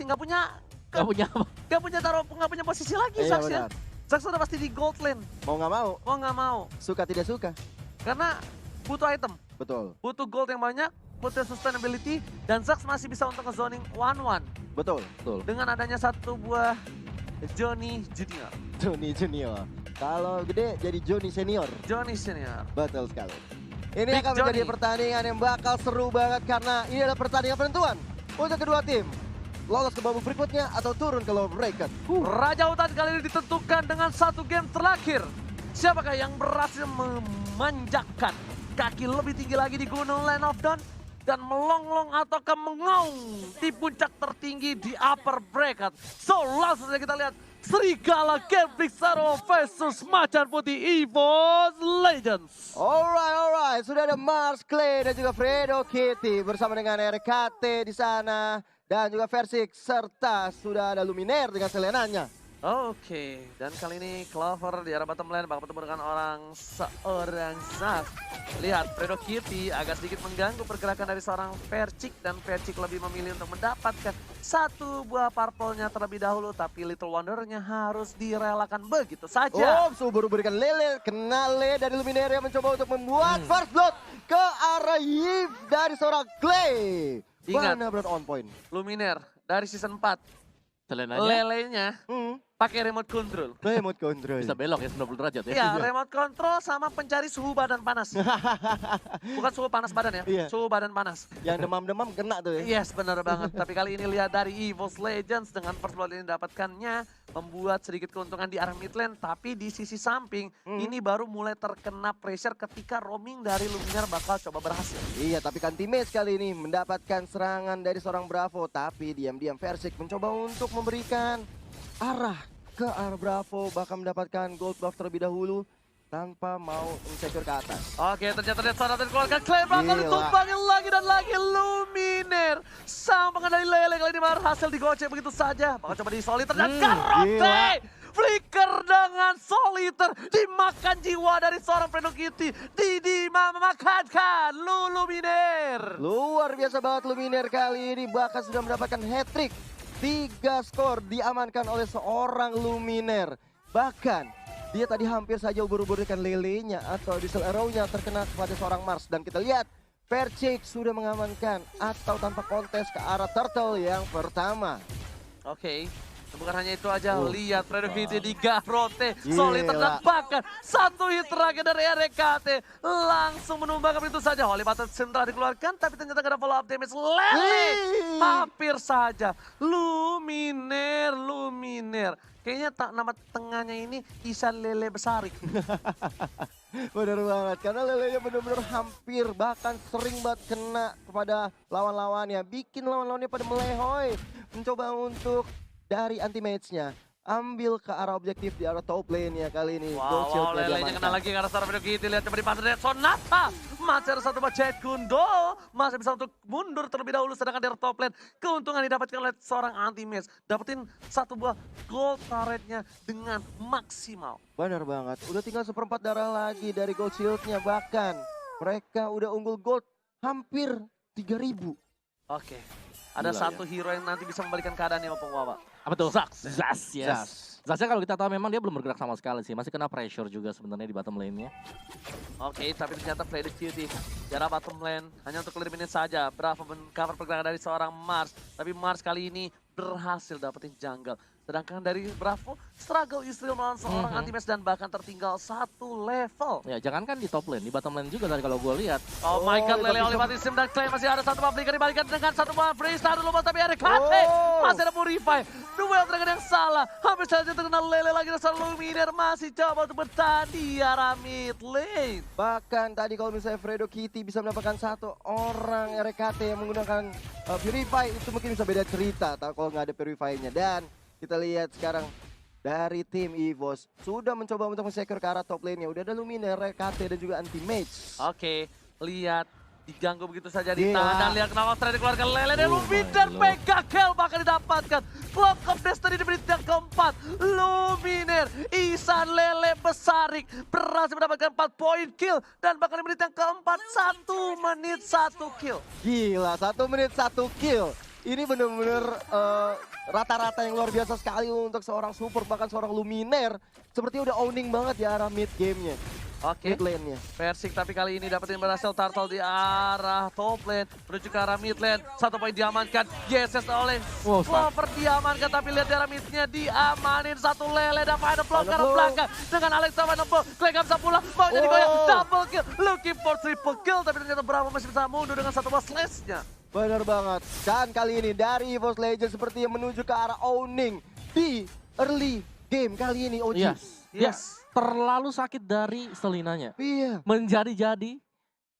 nggak punya Gak punya apa? nggak punya posisi lagi Iya Zax ya. benar. Zax udah pasti di gold lane. Mau nggak mau, Mau nggak mau. suka tidak suka. Karena butuh item, Betul, butuh gold yang banyak, butuh sustainability, dan Zax masih bisa untuk nge-zoning 1-1. betul. Betul. Dengan adanya satu buah Johnny Junior. Johnny Junior. Kalau gede jadi Johnny Senior. Johnny Senior. Betul sekali. Ini Big akan menjadi Johnny. pertandingan yang bakal seru banget karena ini adalah pertandingan penentuan untuk kedua tim. Lolos ke babak berikutnya atau turun ke low bracket. Raja Hutan kali ini ditentukan dengan satu game terakhir. Siapakah yang berhasil memanjakan kaki lebih tinggi lagi di gunung Land of Dawn dan melonglong ataukah mengaung di puncak tertinggi di upper bracket. So langsung saja kita lihat Serigala Game Zero versus Macan Putih EVOS Legends. Alright. Sudah ada Mars, Clay dan juga Fredo Kitty bersama dengan RKT di sana. Dan juga Versik serta sudah ada Luminaire dengan Selenanya. Oke, dan kali ini Clover di arah bottom lane bakal bertemu dengan seorang Zax. Lihat, Fredo Kitty agak sedikit mengganggu pergerakan dari seorang Versik dan Versik lebih memilih untuk mendapatkan satu buah purple-nya terlebih dahulu, tapi Little Wonder-nya harus direlakan begitu saja. Oh, baru berikan Lele, kena Le dari Luminaire yang mencoba untuk membuat first blood ke arah Yves dari seorang Clay. Ingat. Benar-benar on point. Luminaire dari season 4, Selenanya lelenya pakai remote control. Remote control. bisa belok ya 90 derajat ya. Iya, remote control sama pencari suhu badan panas. Bukan suhu panas badan ya, Iya. suhu badan panas. Yang demam-demam kena tuh ya. Yes, benar banget. Tapi kali ini lihat dari EVOS Legends dengan first blood ini dapatkannya membuat sedikit keuntungan di arah mid lane, tapi di sisi samping ini baru mulai terkena pressure ketika roaming dari Luminaire bakal coba berhasil. Iya, tapi kan teammates kali ini mendapatkan serangan dari seorang Bravo, tapi diam-diam Versik mencoba untuk memberikan arah ke arah Bravo, bahkan mendapatkan gold buff terlebih dahulu tanpa mau secure ke atas. Oke, ternyata dia sana dan keluarkan Clay bakal Gila. ditumpangin lagi dan lagi Luminaire. Sang pengendali Lele kali ini berhasil digocek begitu saja. Bakal coba disolid ternyata Karote. Flicker dengan Soliter dimakan jiwa dari seorang Fredo Kitty. Memakankan Luminaire. Luar biasa banget Luminaire kali ini, bahkan sudah mendapatkan hat-trick. 3 skor diamankan oleh seorang Luminaire. Bahkan dia tadi hampir saja ubur-uburkan lelenya atau diesel arrow-nya terkena kepada seorang Mars. Dan kita lihat Versik sudah mengamankan atau tanpa kontes ke arah Turtle yang pertama. Oke. Bukan hanya itu aja, lihat Fredo Kitty di Garote, Soliter Gila. dan bahkan satu hit terakhir dari RKT langsung menumbangkan itu saja. Holy Button Sim telah dikeluarkan, tapi ternyata gak ada follow up damage. Lele hampir saja. Luminaire. Kayaknya nama tengahnya ini Isan Lele Besarik. Bener banget, karena lelenya bener-bener hampir bahkan sering banget kena kepada lawan-lawannya. Bikin lawan-lawannya pada melehoy, mencoba untuk dari anti-match-nya ambil ke arah objektif di arah top lane-nya kali ini. Gold Wow, shield-nya Lelenya diamankan. kena lagi karena seorang Fredo Kitty. Lihat coba dipasang dari Sonata. Masih ada satu Jet Gundo. Masih bisa untuk mundur terlebih dahulu. Sedangkan dari top lane keuntungan didapatkan oleh seorang anti-match. Dapetin satu buah gold turret-nya dengan maksimal. Bener banget, udah tinggal 1/4 darah lagi dari gold shield-nya. Bahkan mereka udah unggul gold hampir 3.000. Oke. Ada Gila, satu hero yang nanti bisa membalikan keadaannya Opung Wawa. Apa tuh? Zax. Zas, yes. Zas. Zasnya kalau kita tahu memang dia belum bergerak sama sekali sih. Masih kena pressure juga sebenarnya di bottom lane-nya. Oke, tapi ternyata Fredo Kitty jarak bottom lane hanya untuk clear minute saja. Bravo men-cover pergerakan dari seorang Mars. Tapi Mars kali ini berhasil dapetin jungle. Sedangkan dari Bravo, struggle Yusril melawan seorang anti-match dan bahkan tertinggal 1 level. Ya jangankan di top lane, di bottom lane juga tadi kalau gue lihat. Oh my god, Lele tapi Olivati Sim dan Clay masih ada satu publikan dibalikan dengan satu buah freestyle dulu, tapi RKT masih ada Purify. Duel Dragon yang salah, hampir saja terkena Lele lagi dan seorang Luminaire masih coba untuk bertahan di arah mid lane. Bahkan tadi kalau misalnya Fredo Kitty bisa mendapatkan satu orang RKT yang menggunakan Purify, itu mungkin bisa beda cerita kalau nggak ada Purify-nya. Dan kita lihat sekarang dari tim EVOS sudah mencoba untuk men-secure ke arah top lane-nya. Udah ada Luminaire, RKT dan juga anti-mage. Oke, lihat diganggu begitu saja Gila. ditahan dan lihat kenapa tadi dikeluarkan Lele dan Luminaire mega kill bahkan didapatkan. Clock of Destiny di menit yang keempat. Luminaire, Isan Lele Besarik berhasil mendapatkan 4 poin kill dan bahkan di menit yang keempat 1 menit 1 kill. Gila, 1 menit 1 kill. Ini bener-bener rata-rata yang luar biasa sekali untuk seorang support, bahkan seorang Luminaire. Sepertinya udah owning banget di arah mid game-nya, Oke, mid lane-nya. Persik tapi kali ini dapetin berhasil Turtle di arah top lane menuju ke arah mid lane. 1 poin diamankan. Yeses oleh Wow, Clover diamankan, tapi lihat di arah midnya diamanin. 1 lele dan final blow ke arah blow. belakang dengan Alexa final blow. Clay gak bisa pulang, mau jadi goyang, Wow. double kill, looking for triple kill, tapi ternyata Bravo masih bisa mundur dengan 1 buah slash-nya. Benar banget. Dan kali ini dari EVOS Legends sepertinya menuju ke arah owning di early game kali ini, OG. Yes. Dia Yes. terlalu sakit dari Selinanya. Iya. Menjadi-jadi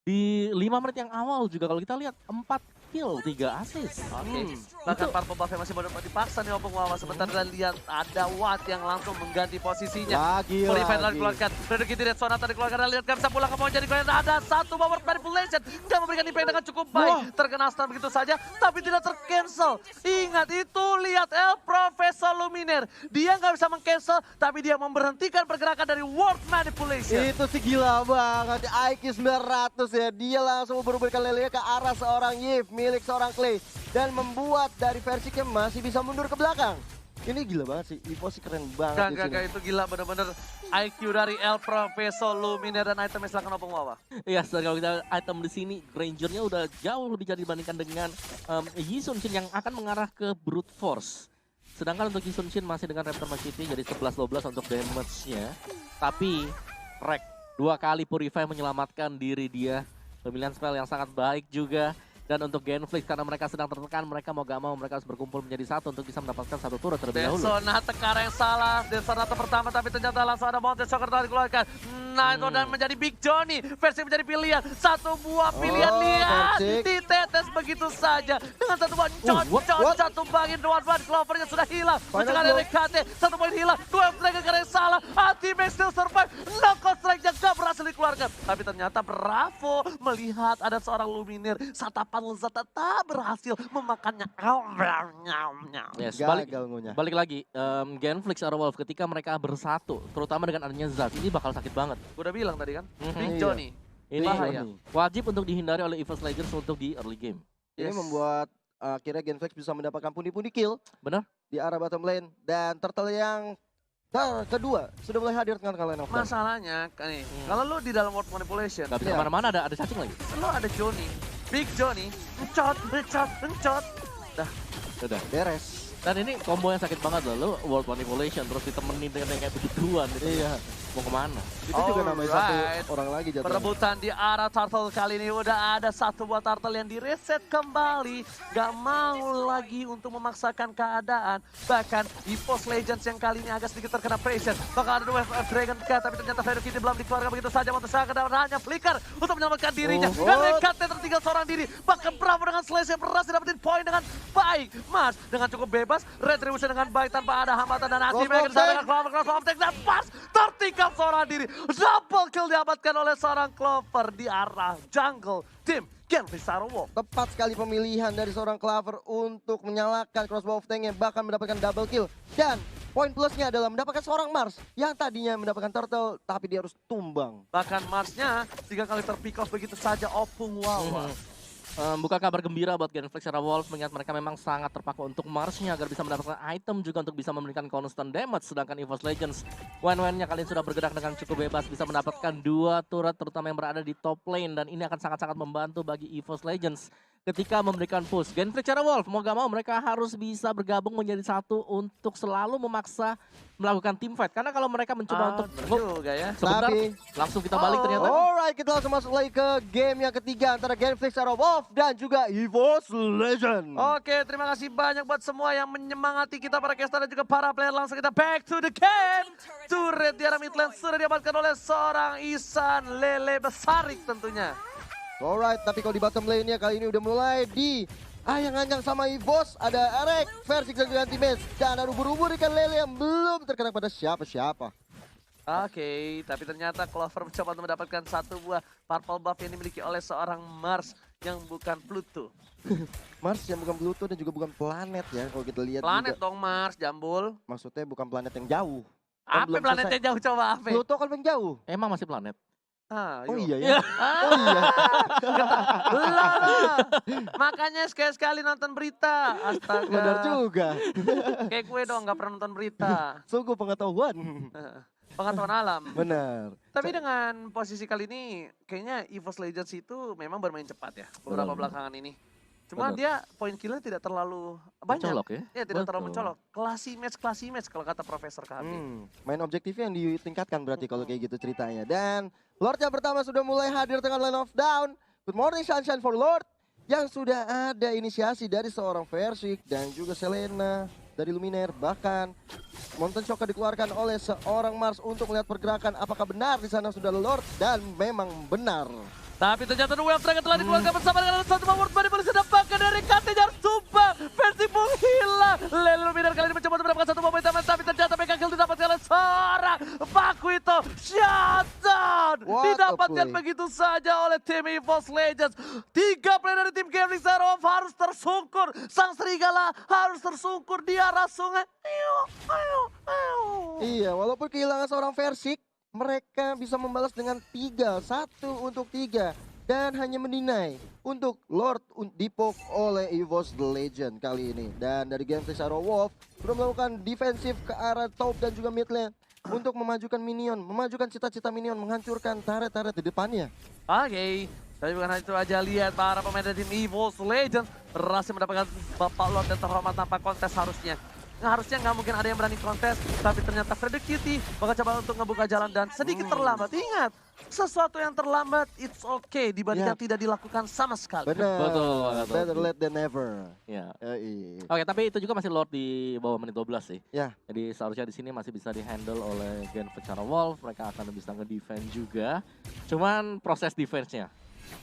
di 5 menit yang awal juga kalau kita lihat 4 kill, 3 assist. Oke, bahkan Purple Buff masih mau dipaksa nih Opung Wawa. Sebentar dan lihat ada Watt yang langsung mengganti posisinya. Lagi. Polifender dikeluarkan, Redeki tidak Sonata dikeluarkan, dan lihat gak bisa pulang ke mau jadi goyang. Ada 1 power manipulation, gak memberikan impact dengan cukup baik. Terkena stun begitu saja, tapi tidak tercancel. Ingat itu, lihat El Professor Luminaire. Dia gak bisa mengcancel, tapi dia memberhentikan pergerakan dari World Manipulation. Itu sih gila banget. IQ 900 ya. Dia langsung berubahkan lelenya ke arah seorang Yves milik seorang Clay. Dan membuat dari Persik yang masih bisa mundur ke belakang. Ini gila banget sih. EVOS sih keren banget di sini. Gak, itu gila bener-bener IQ dari El Professor Luminaire dan itemnya silakan Opung Wawa. Iya, kalau kita item di sini Grangernya udah jauh lebih jadi dibandingkan dengan Yi Sun Shin yang akan mengarah ke Brute Force. Sedangkan untuk Yi Sun Shin masih dengan Raptor Machete jadi 11-12 untuk damage-nya. Tapi Rek 2 kali Purify menyelamatkan diri dia. Pemilihan spell yang sangat baik juga. Dan untuk Genflix karena mereka sedang tertekan, mereka mau gak mau mereka harus berkumpul menjadi satu untuk bisa mendapatkan 1 turret terlebih dahulu. Sonata ke arah yang salah. Sonata pertama tapi ternyata langsung ada Mountain Shocker telah dikeluarkan. Nah itu dan menjadi Big Johnny. Versi menjadi pilihan. 1 buah pilihan lihat. Persik. Ditetes begitu saja. Dengan 1 buah what? cocok. 1 bangin doang Clovernya sudah hilang. Final Mencegah blow. dari KT. 1 poin hilang. 2 strike ke arah yang salah. Ultimate still survive. Knockout strike-nya gak berhasil dikeluarkan. Tapi ternyata Bravo melihat ada seorang Luminaire. Satapan lezat tak berhasil memakannya. Yes, Gagal ngunyah. balik lagi, Genflix Arrow Wolf ketika mereka bersatu, terutama dengan adanya Zaz, ini bakal sakit banget. Udah bilang tadi kan, Big Iya. Johnny. Ini Bahaya. wajib untuk dihindari oleh EVOS Legends untuk di early game. Ini Yes. membuat akhirnya Genflex bisa mendapatkan pundi-pundi kill. Benar? Di arah bottom lane. Dan Turtle yang kedua sudah mulai hadir dengan kalian. Masalahnya, nih, kalau lu di dalam World Manipulation, Gak bisa Iya. kemana-mana, ada cacing lagi. lu ada Johnny, Big Johnny, encot. Udah. Beres. Dan ini combo yang sakit banget loh, lu World Manipulation terus ditemenin dengan yang kayak begituan. Iya. Mau kemana? Itu juga namanya Alright. satu orang lagi jatuhnya. Perebutan di arah Turtle kali ini udah ada 1 buah Turtle yang direset kembali. Gak mau lagi untuk memaksakan keadaan. Bahkan EVOS Legends yang kali ini agak sedikit terkena pressure. Bakal ada Wave of Dragon Cat, tapi ternyata Fero Kitty belum dikeluarkan begitu saja. Montesaka dan hanya flicker untuk menyelamatkan dirinya. Oh. Dan Cat tertinggal seorang diri. Bahkan Bravo dengan Slash yang berhasil dapetin poin dengan baik. Mas dengan cukup bebas. Retribution dengan baik tanpa ada hambatan. Dan Anti-Magic dengan Clover dan pas tertinggal seorang diri. Double kill diamankan oleh seorang Clover di arah jungle tim Genflix Arrow Wolf. Tepat sekali pemilihan dari seorang Clover untuk menyalakan crossbow of tank yang bahkan mendapatkan double kill. Dan poin plusnya adalah mendapatkan seorang Mars yang tadinya mendapatkan turtle tapi dia harus tumbang. Bahkan Marsnya 3 kali terpick off begitu saja Opung Wawa. Bukan kabar gembira buat Genflix Arrow Wolf mengingat mereka memang sangat terpaku untuk Marsnya agar bisa mendapatkan item juga untuk bisa memberikan constant damage. Sedangkan EVOS Legends Wen-Wen-nya kalian sudah bergerak dengan cukup bebas bisa mendapatkan 2 turret terutama yang berada di top lane dan ini akan sangat-sangat membantu bagi EVOS Legends ketika memberikan push. Genflix Arrow Wolf mau gak mau mereka harus bisa bergabung menjadi satu untuk selalu memaksa melakukan team fight karena kalau mereka mencoba untuk juga ya. sebentar Tapi- langsung kita balik ternyata. Alright, kita langsung masuk lagi ke game yang ketiga antara Genflix Arrow Wolf dan juga EVOS Legend. Oke, terima kasih banyak buat semua yang menyemangati kita para caster dan juga para player. Langsung kita back to the game. Turret di arah mid lane sudah diamankan oleh seorang Ihsan Lele Besarik tentunya. Alright, tapi kalau di bottom lane-nya kali ini udah mulai di ayang-ayang sama EVOS. Ada Erek, Versix dan juga Anti-Mage. Dan ada ubur-ubur ikan lele yang belum terkena pada siapa-siapa. Oke, tapi ternyata Clover mencoba untuk mendapatkan 1 buah purple buff yang dimiliki oleh seorang Mars yang bukan Pluto. Mars yang bukan Pluto dan juga bukan planet ya kalau kita lihat Planet juga. dong Mars, Jambul. Maksudnya bukan planet yang jauh. Apa Kan belum planet selesai. yang jauh coba apa? Pluto kan yang jauh. Emang masih planet? Oh yuk. iya ya? Oh iya. Lah. Makanya sekali-sekali nonton berita. Astaga. Benar juga. Kayak gue dong nggak pernah nonton berita. Sungguh pengetahuan. Pengetahuan alam. Benar. Tapi dengan posisi kali ini kayaknya EVOS Legends itu memang bermain cepat ya beberapa Benar. belakangan ini. Cuma Benar. dia poin killnya tidak terlalu banyak. Mencolok ya? Ya tidak terlalu Betul. mencolok. Classy match kalau kata Profesor KB. Main objektifnya yang ditingkatkan berarti kalau kayak gitu ceritanya. Dan Lord yang pertama sudah mulai hadir dengan line of down. Good morning Sunshine for Lord. Yang sudah ada inisiasi dari seorang Versik dan juga Selena dari Luminaire. Bahkan Mountain Shocker dikeluarkan oleh seorang Mars untuk melihat pergerakan apakah benar di sana sudah Lord. Dan memang benar. Tapi ternyata Wave Dragon telah dikeluarkan bersama dengan satu power body polisi dapatkan dari Katejar Sumpah. Versi hilang. Lele Luminaire kali ini mencoba untuk mendapatkan satu momen taman. Tapi ternyata mega kill didapatkan oleh seorang Paku itu. Shutdown. What a Didapatkan play. begitu saja oleh tim EVOS Legends. 3 player dari tim Gaming Zero harus tersungkur. Sang Serigala harus tersungkur di arah sungai. Ayo. Iya, walaupun kehilangan seorang Versik, mereka bisa membalas dengan 3, 1 untuk 3. Dan hanya mendinai untuk Lord dipok oleh EVOS Legend kali ini. Dan dari Genflix Arrow Wolf sudah melakukan defensif ke arah top dan juga mid lane. Untuk memajukan minion, memajukan cita-cita minion, menghancurkan turret-turret di depannya. Oke. Tapi bukan hanya itu aja, lihat para pemain dari tim EVOS Legends berhasil mendapatkan Bapak Lord dan terhormat tanpa kontes harusnya. Nah, harusnya nggak mungkin ada yang berani kontes, tapi ternyata Freddy Cutie bakal coba untuk ngebuka jalan dan sedikit terlambat. Ingat, sesuatu yang terlambat it's okay dibandingkan tidak dilakukan sama sekali. Benar, Betul banget, better Oki. late than never. Ya. Iya. Oke, tapi itu juga masih Lord di bawah menit 12 sih. Ya. Jadi seharusnya di sini masih bisa dihandle oleh Genflix secara Wolf. Mereka akan bisa nge-defend juga. Cuman proses defense-nya,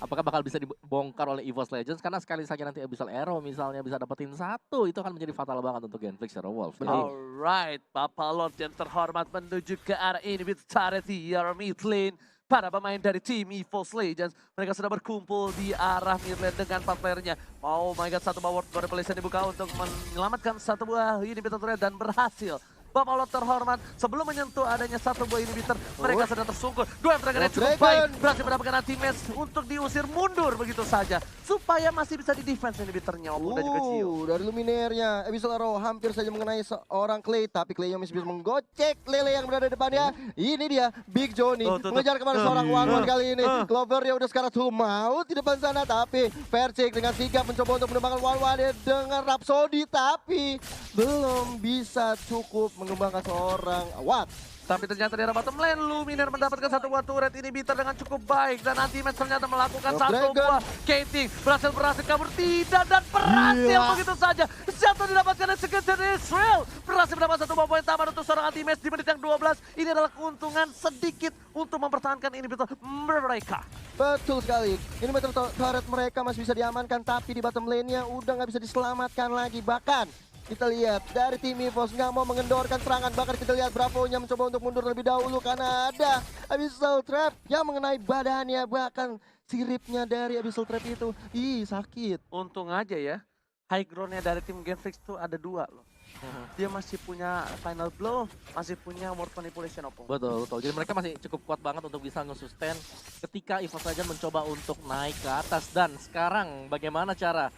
apakah bakal bisa dibongkar oleh EVOS Legends? Karena sekali saja nanti Abyssal Arrow misalnya bisa dapetin 1, itu akan menjadi fatal banget untuk Genflix secara Wolf. Jadi, Alright, Bapak Lord yang terhormat menuju ke arah ini with turret di arah mid lane. Para pemain dari tim EVOS Legends, mereka sudah berkumpul di arah mid lane dengan 4 playernya. Oh my god, satu power baru polisi dibuka untuk menyelamatkan satu buah inhibitor turret dan berhasil. Bapak Lord terhormat sebelum menyentuh adanya satu buah inhibitor, mereka sedang tersungkur. Dua Dragon yang cukup baik, berhasil mendapatkan anti-match untuk diusir mundur begitu saja. Supaya masih bisa di-defense inhibitornya, Opung dan juga Gio. Dari Luminaire-nya, Abyssal Arrow hampir saja mengenai seorang Clay, tapi Clay-nya masih bisa menggocek Lele yang berada di depannya. Ini dia, Big Johnny, mengejar kepada seorang One kali ini. Clover ya udah sekarang tuh mau di depan sana, tapi Versik dengan sigap mencoba untuk menembakkan One dengan Rhapsody, tapi belum bisa cukup mengembangkan seorang Watt. Tapi ternyata di arah bottom lane, Luminaire mendapatkan satu buah turret inhibitor dengan cukup baik. Dan anti-match ternyata melakukan satu buah Kating. Berhasil kabur, tidak, dan berhasil begitu saja. Jatuh didapatkan dari Secretary Israel. Berhasil mendapat satu buah poin tambahan untuk seorang anti-match di menit yang 12. Ini adalah keuntungan sedikit untuk mempertahankan inhibitor mereka. Betul sekali, ini turret mereka masih bisa diamankan, tapi di bottom lane-nya udah nggak bisa diselamatkan lagi. Bahkan kita lihat dari tim EVOS nggak mau mengendorkan serangan. Bahkan kita lihat Bravo-nya mencoba untuk mundur lebih dahulu karena ada Abyssal Trap yang mengenai badannya. Bahkan siripnya dari Abyssal Trap itu, sakit. Untung aja ya, high ground-nya dari tim Genflix itu ada 2 loh. Dia masih punya Final Blow, masih punya Word Manipulation, Opung. betul. Jadi mereka masih cukup kuat banget untuk bisa nge-sustain ketika EVOS Legends mencoba untuk naik ke atas. Dan sekarang bagaimana cara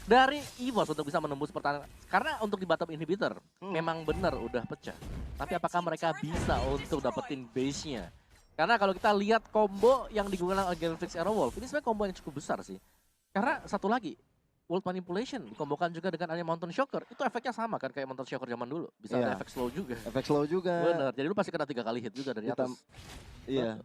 dari EVOS untuk bisa menembus pertahanan? Karena untuk di bottom inhibitor memang benar udah pecah. Tapi apakah mereka bisa untuk dapetin base-nya? Karena kalau kita lihat combo yang digunakan oleh Genflix Arrow Wolf, ini sebenarnya combo yang cukup besar sih. Karena satu lagi, World Manipulation dikombokan juga dengan adanya Mountain Shocker. Itu efeknya sama kan kayak Mountain Shocker zaman dulu. Bisa ada efek slow juga. Efek slow juga. Bener, jadi lu pasti kena 3 kali hit juga dari atas. Iya.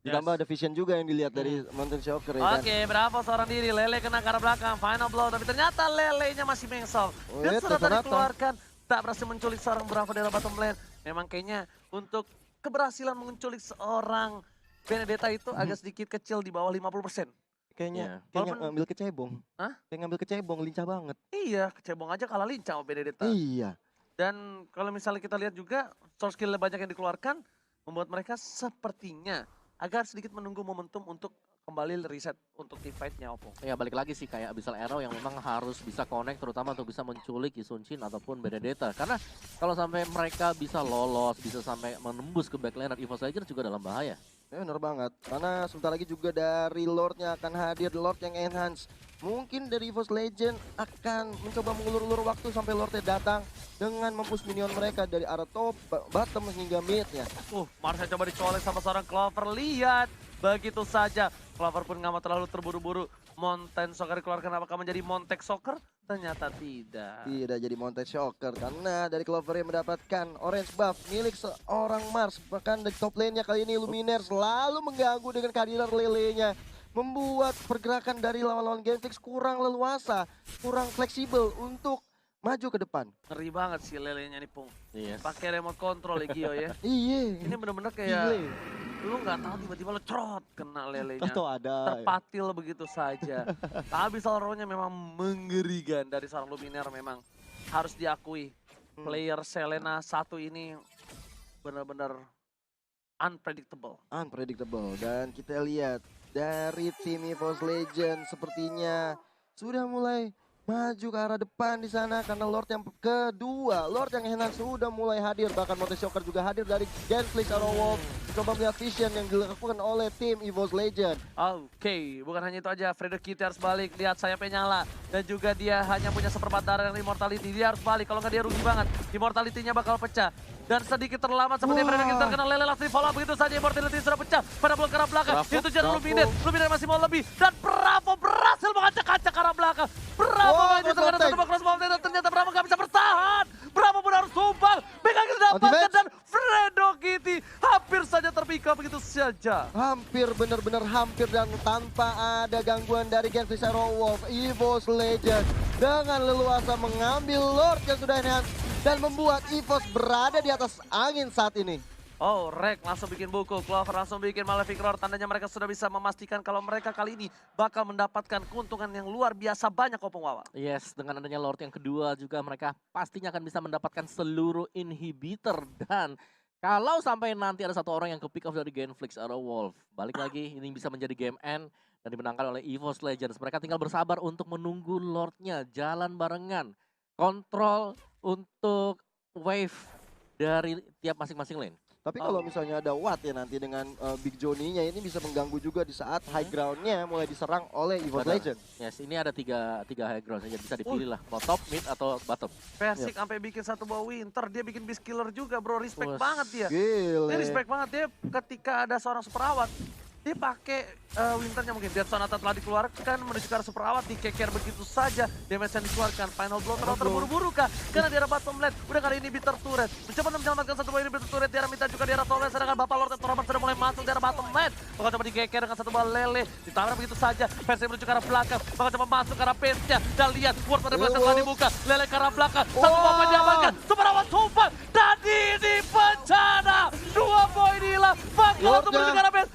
Ditambah ada vision juga yang dilihat dari Mountain Shocker ya kan. Oke, Bravo seorang diri, Lele kena ke arah belakang, final blow, tapi ternyata Lele-nya masih mengsel. Dan sudah tadi keluarkan, tak berhasil menculik seorang Bravo dari bottom lane. Memang kayaknya untuk keberhasilan menculik seorang Benedetta itu agak sedikit kecil di bawah 50%. Kayaknya Walaupun- ngambil kecebong. Hah? Kayak ngambil kecebong, lincah banget. Iya, kecebong aja kalah lincah sama Benedetta. Iya. Dan kalau misalnya kita lihat juga, source skill banyak yang dikeluarkan, membuat mereka sepertinya agar sedikit menunggu momentum untuk kembali reset untuk team fight-nya, Opung. Ya balik lagi sih kayak Abyssal Arrow yang memang harus bisa connect terutama untuk bisa menculik Isunchin ataupun Benedetta. Karena kalau sampai mereka bisa lolos, bisa sampai menembus ke backline EVOS Legends juga dalam bahaya. Ya, bener banget. Karena sebentar lagi juga dari Lordnya akan hadir, Lord yang enhance. Mungkin dari EVOS Legend akan mencoba mengulur-ulur waktu sampai Lordnya datang dengan mempush minion mereka dari arah top, bottom hingga midnya. Marsha coba dicolek sama seorang Clover. Lihat, begitu saja. Clover pun nggak mau terlalu terburu-buru. Mountain Soccer dikeluarkan, apakah menjadi Montek Soccer? Ternyata tidak. Tidak jadi Monte Shocker karena dari Clover yang mendapatkan orange buff milik seorang Mars. Bahkan dari top lane-nya kali ini Luminaire selalu mengganggu dengan kehadiran Lele-nya. Membuat pergerakan dari lawan-lawan Genflix kurang leluasa, kurang fleksibel untuk maju ke depan. Ngeri banget sih lelenya nih, Pung. Yes. Pakai remote control ya, Gio ya. Iya. Ini bener-bener kayak lu nggak tahu tiba-tiba lo cerot kena lelenya. Atau ada. Terpatil begitu saja. Abyssal Row-nya memang mengerikan dari seorang Luminaire, memang harus diakui. Player Selena satu ini benar-benar unpredictable. Unpredictable. Dan kita lihat dari tim EVOS Legend sepertinya sudah mulai maju ke arah depan di sana karena Lord yang kedua, Lord yang enhance sudah mulai hadir, bahkan Monte Shocker juga hadir dari Genflix Arrow Wolf. Coba melihat vision yang dilakukan oleh tim EVOS Legend. Oke, bukan hanya itu aja, Fredo Kitty harus balik, lihat sayapnya nyala. Dan juga dia hanya punya seperempat darah yang Immortality, dia harus balik, kalau nggak dia rugi banget. Immortality-nya bakal pecah. Dan sedikit terlambat seperti Fredo Kitty terkena Lele langsung di follow up begitu saja. Immortality sudah pecah pada blok arah belakang. Itu jalan Luminaire, Luminaire masih mau lebih. Dan Bravo berhasil mengacak-acak arah belakang. Bravo itu terkena satu cross bomb dan ternyata Bravo nggak bisa bertahan. Bravo pun harus tumbang. Megang didapatkan dan Fredo Kitty hampir saja terpikat begitu saja. Hampir, benar-benar hampir, dan tanpa ada gangguan dari Genflix Arrow Wolf, EVOS Legend dengan leluasa mengambil Lord yang sudah enhance dan membuat EVOS berada di atas angin saat ini. Oh, Rek langsung bikin buku, Clover langsung bikin Malefic Roar. Tandanya mereka sudah bisa memastikan kalau mereka kali ini bakal mendapatkan keuntungan yang luar biasa banyak, Opung Wawa. Yes, dengan adanya Lord yang kedua juga mereka pastinya akan bisa mendapatkan seluruh inhibitor. Dan kalau sampai nanti ada satu orang yang ke pick off dari Genflix Arrow Wolf, balik lagi ini bisa menjadi game end dan dimenangkan oleh EVOS Legends. Mereka tinggal bersabar untuk menunggu Lordnya jalan barengan. Kontrol untuk wave dari tiap masing-masing lane. Tapi kalau misalnya ada Watt ya nanti dengan Big Johnny-nya ini bisa mengganggu juga di saat high ground-nya mulai diserang oleh EVOS Legend. Yes, ini ada tiga high ground saja, bisa dipilih lah, mau top, mid, atau bottom. Persik sampai bikin satu buah Winter, dia bikin Beast Killer juga, bro. Respect Wes. banget dia. Gile. Dia respect banget dia ketika ada seorang super awat. Dia pakai Winternya mungkin. Death Sonata telah dikeluarkan menuju ke arah super awat, dikeker begitu saja. Damage yang dikeluarkan, final blow terlalu terburu-buru kah? Karena di arah bottom lane, udah kali ini Bitter Turret. Mencoba menyelamatkan satu buah ini Bitter Turret, di arah minta juga di arah top lane. Sedangkan Bapak Lord dan Toraman sudah mulai masuk di arah bottom lane. Bakal coba dikeker dengan satu buah Lele, ditabrak begitu saja. Persik menuju ke arah belakang, bakal coba masuk ke arah pace-nya. Dan lihat, Ward pada belakang telah dibuka. Lele ke arah belakang, satu buah diamankan. Super awat tumpang, dan ini bencana. 2 poin hilang, bakal untuk menuju ke arah pace.